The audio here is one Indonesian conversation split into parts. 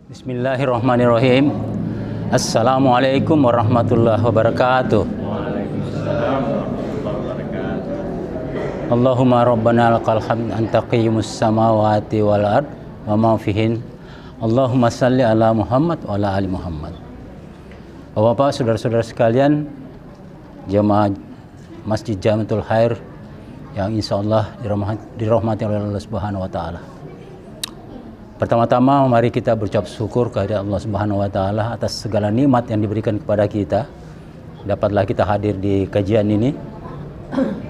Bismillahirrahmanirrahim. Assalamualaikum warahmatullahi wabarakatuh. Allahumma rabbana lakal hamd anta qayyimus samawati wal ard wa ma fihin. Allahumma salli ala Muhammad wa ala ali Muhammad. Bapak, saudara-saudara sekalian, jemaah Masjid Jamiatul Khair yang insya Allah dirahmati oleh Allah Subhanahu wa Ta'ala. Pertama-tama mari kita berucap syukur kepada Allah Subhanahu wa Ta'ala atas segala nikmat yang diberikan kepada kita. Dapatlah kita hadir di kajian ini,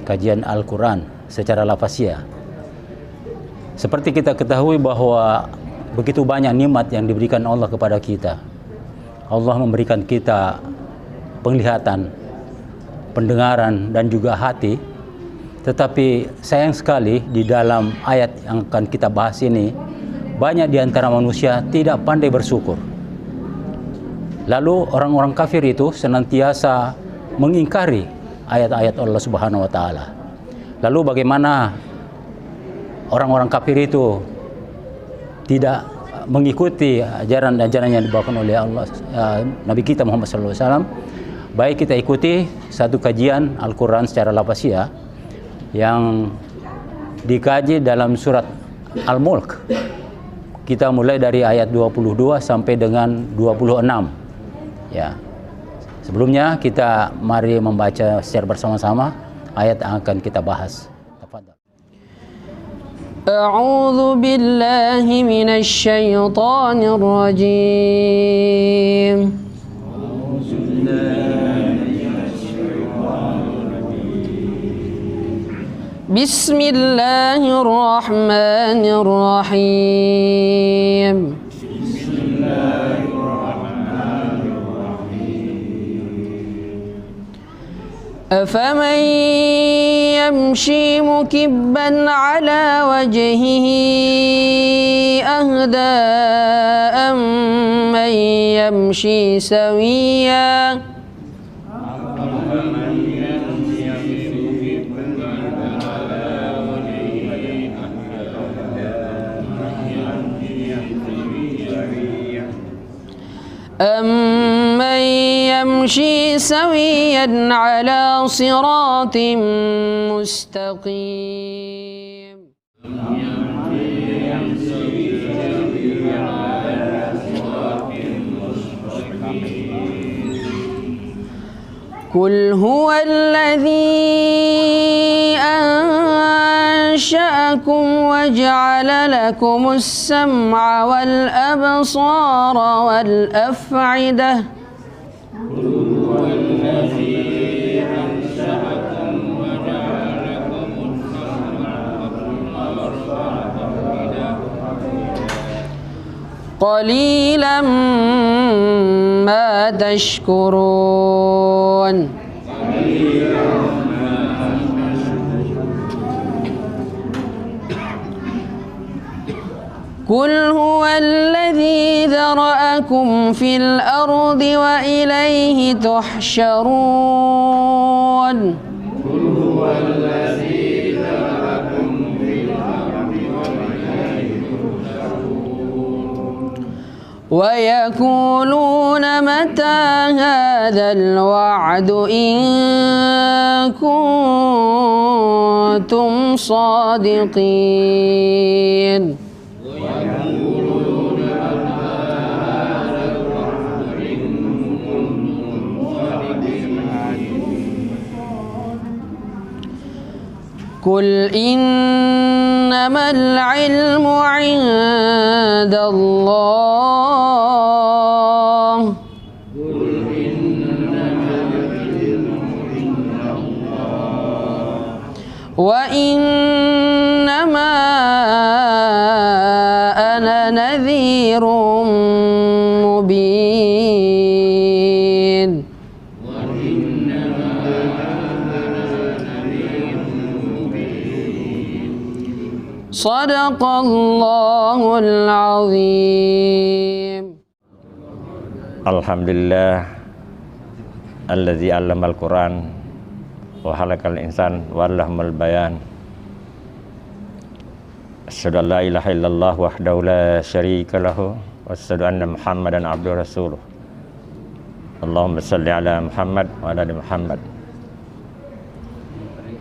kajian Al-Quran secara lafaziyah. Seperti kita ketahui bahwa begitu banyak nikmat yang diberikan Allah kepada kita. Allah memberikan kita penglihatan, pendengaran dan juga hati. Tetapi sayang sekali di dalam ayat yang akan kita bahas ini, banyak di antara manusia tidak pandai bersyukur. Lalu orang-orang kafir itu senantiasa mengingkari ayat-ayat Allah Subhanahu wa Ta'ala. Lalu bagaimana orang-orang kafir itu tidak mengikuti ajaran-ajaran yang dibawakan oleh Allah, Nabi kita Muhammad SAW? Baik, kita ikuti satu kajian Al-Quran secara lafaziyah yang dikaji dalam surat Al-Mulk. Kita mulai dari ayat 22 sampai dengan 26. Ya. Sebelumnya kita mari membaca secara bersama-sama ayat yang akan kita bahas. Tafadhal. A'udzu billahi minasy syaithanir rajim. Bismillahirrahmanirrahim. Afaman yamshi mukibban ala wajhihi ahda amman yamshi sawiya. أَمَّنْ يَمْشِي سَوِيًّا عَلَى صِرَاطٍ مُسْتَقِيمٍ قُلْ هُوَ الَّذِي أَنشَأَكُمْ وَجَعَلَ لَكُمُ السَّمْعَ وَالْأَبْصَارَ وَالْأَفْئِدَةَ قَلِيلًا مَا تَشْكُرُونَ قُلْ هُوَ الَّذِي ذَرَأَكُمْ فِي الْأَرْضِ وَإِلَيْهِ تُحْشَرُونَ وَيَقُولُونَ مَتَى هَذَا الْوَعْدُ إِن كُنتُمْ صَادِقِينَ قُلْ إِنَّمَا الْعِلْمُ عِندَ اللَّهِ وَإِنَّمَا أَنَا نَذِيرٌ مُبِينٌ Sadaqallahul azim. Alhamdulillah allazi 'allamal Qur'an wa halakal insan wa 'allamal bayan. Asyhadu an la ilaha illallah wahdahu la syarika lahu wa asyhadu anna Muhammadan abduhu rasuluh. Allahumma shalli ala Muhammad wa ala ali Muhammad.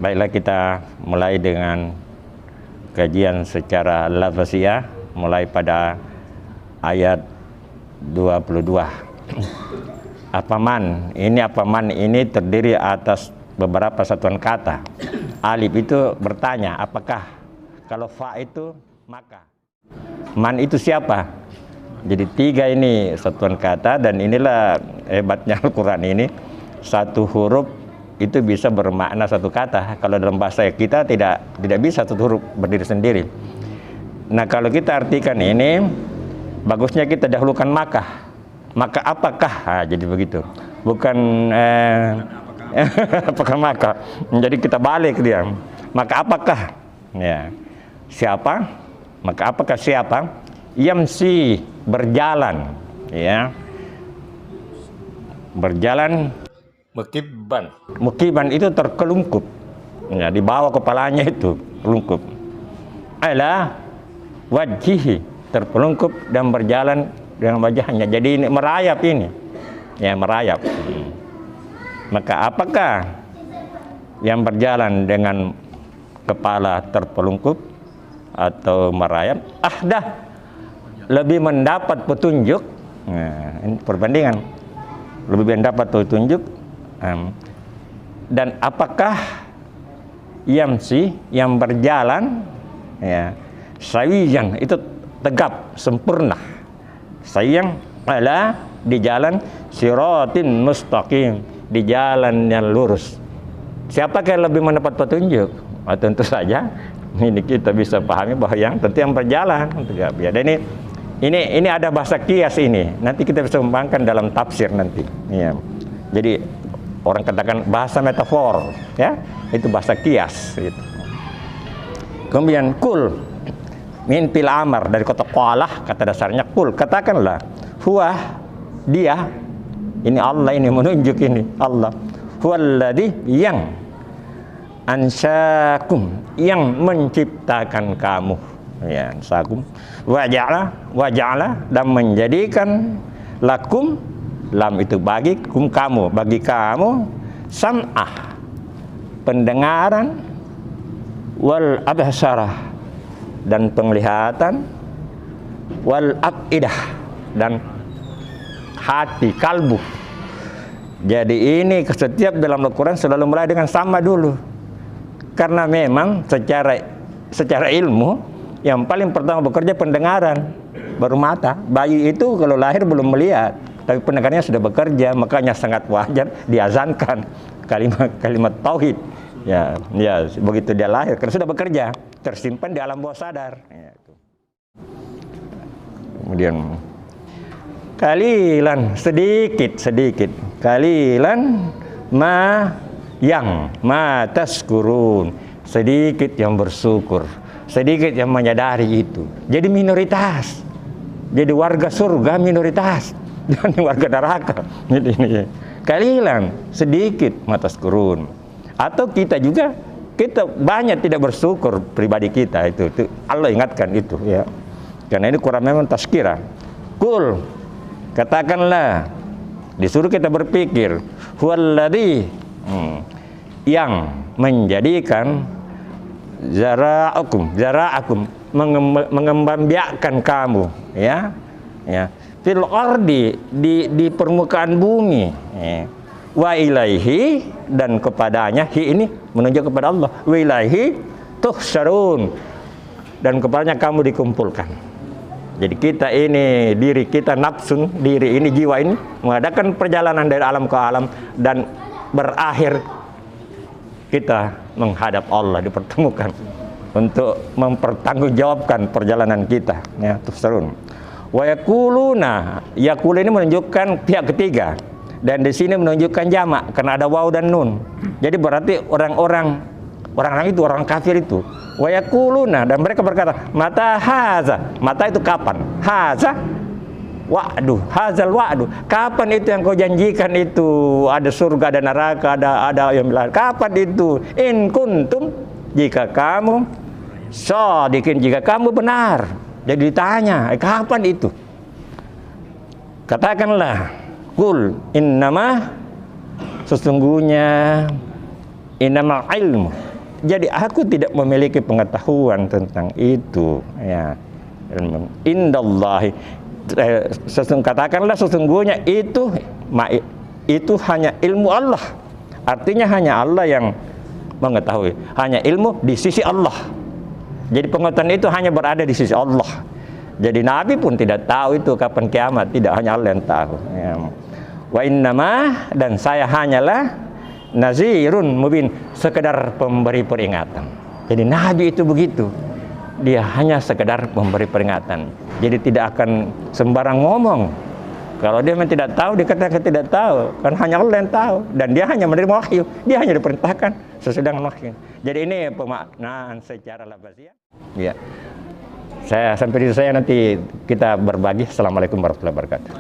Baiklah, kita mulai dengan kajian secara lafaziyah mulai pada ayat 22. Apa man? Ini terdiri atas beberapa satuan kata. Alif itu bertanya, apakah? Kalau fa itu maka. Man itu siapa? Jadi 3 ini satuan kata, dan inilah hebatnya Al-Quran ini. Satu huruf itu bisa bermakna satu kata. Kalau dalam bahasa kita tidak bisa satu huruf berdiri sendiri. Nah, kalau kita artikan ini, bagusnya kita dahulukan maka. Maka apakah? Nah, jadi begitu. Bukan apakah maka. Jadi kita balik dia. Maka apakah? Ya. Siapa? Maka apakah siapa? Yamsi, berjalan, ya. Berjalan mukiban itu terkelungkup. Ya, di bawah kepalanya itu kelungkup. Ala wajhihi, terpelungkup dan berjalan dengan wajahnya. Jadi ini merayap ini. Ya, merayap. Maka apakah yang berjalan dengan kepala terpelungkup atau merayap? Ahdah, lebih mendapat petunjuk. Nah, ini perbandingan. Lebih mendapat petunjuk. Dan apakah yamsi, yang berjalan, ya, sawiyan, itu tegap, sempurna. Sayang ala, di jalan siratin mustaqim, di jalan yang lurus. Siapakah yang lebih mendapat petunjuk? Tentu saja ini kita bisa pahami bahwa yang berjalan tegap, ya. Dan ini ada bahasa kias ini. Nanti kita bisa kembangkan dalam tafsir nanti. Ya. Jadi orang katakan bahasa metafor, ya, itu bahasa kias. Gitu. Kemudian kul min fil amar, dari kata qalah, kata dasarnya kul, katakanlah. Huwa, dia, ini Allah, ini menunjuk ini Allah. Huwallazi, yang ansyakum, yang menciptakan kamu, ya, ansyakum. Waja'ala, dan menjadikan lakum, lam itu bagi kamu, sam'ah, pendengaran, wal absarah, dan penglihatan, wal afidah, dan hati, kalbu. Jadi ini setiap dalam Al-Quran selalu mulai dengan sama dulu, karena memang secara ilmu yang paling pertama bekerja pendengaran, baru mata. Bayi itu kalau lahir belum melihat, tapi pendengarannya sudah bekerja, makanya sangat wajar diazankan kalimat tauhid. Ya, begitu dia lahir, karena sudah bekerja, tersimpan di alam bawah sadar. Ya, itu. Kemudian kalilan, sedikit, kalilan ma taskurun, sedikit yang bersyukur, sedikit yang menyadari itu. Jadi minoritas, jadi warga surga minoritas, dan warga neraka. Jadi ini kalilan, sedikit ma taskurun. Atau kita banyak tidak bersyukur, pribadi kita itu Allah ingatkan itu, ya. Karena ini Quran memang tazkirah. Kul, katakanlah, disuruh kita berpikir, huwallazi, yang menjadikan zara'akum, mengembangbiakkan kamu, ya, fil ardi, di permukaan bumi, ya. Wa ilaihi, dan kepadanya, hi ini menunjuk kepada Allah, wa ilaihi tuhsyarun, dan kepadanya kamu dikumpulkan. Jadi kita ini, diri kita, nafsun, diri ini, jiwa ini mengadakan perjalanan dari alam ke alam, dan berakhir kita menghadap Allah, dipertemukan untuk mempertanggungjawabkan perjalanan kita, ya, tuhsyarun. Wa yakuluna, yakul ini menunjukkan pihak ketiga. Dan di sini menunjukkan jamak karena ada waw dan nun. Jadi berarti orang-orang itu, orang kafir itu, wa yaquluna, dan mereka berkata, mata haza, mata itu kapan, haza wa'du, hazal wa'du, kapan itu yang kau janjikan itu, ada surga, ada neraka, ada yang bilang, kapan itu, in kuntum, jika kamu shadiqin, jika kamu benar. Jadi ditanya, kapan itu? Katakanlah, kul innama, sesungguhnya, innama ilmu. Jadi aku tidak memiliki pengetahuan tentang itu, ya. Indallahi, katakanlah sesungguhnya itu hanya ilmu Allah. Artinya hanya Allah yang mengetahui, hanya ilmu di sisi Allah. Jadi pengetahuan itu hanya berada di sisi Allah. Jadi Nabi pun tidak tahu itu kapan kiamat, tidak, hanya Allah yang tahu, ya. Wa innama, dan saya hanyalah nazirun mubin, sekedar pemberi peringatan. Jadi Nabi itu begitu, dia hanya sekedar memberi peringatan. Jadi tidak akan sembarang ngomong. Kalau dia memang tidak tahu, dia katakan tidak tahu, kan hanya Allah yang tahu, dan dia hanya menerima wahyu, dia hanya diperintahkan sesuai dengan wahyu. Jadi ini pemaknaan secara lafaziyah. Ya, saya sampai di saya, nanti kita berbagi. Assalamualaikum warahmatullahi wabarakatuh.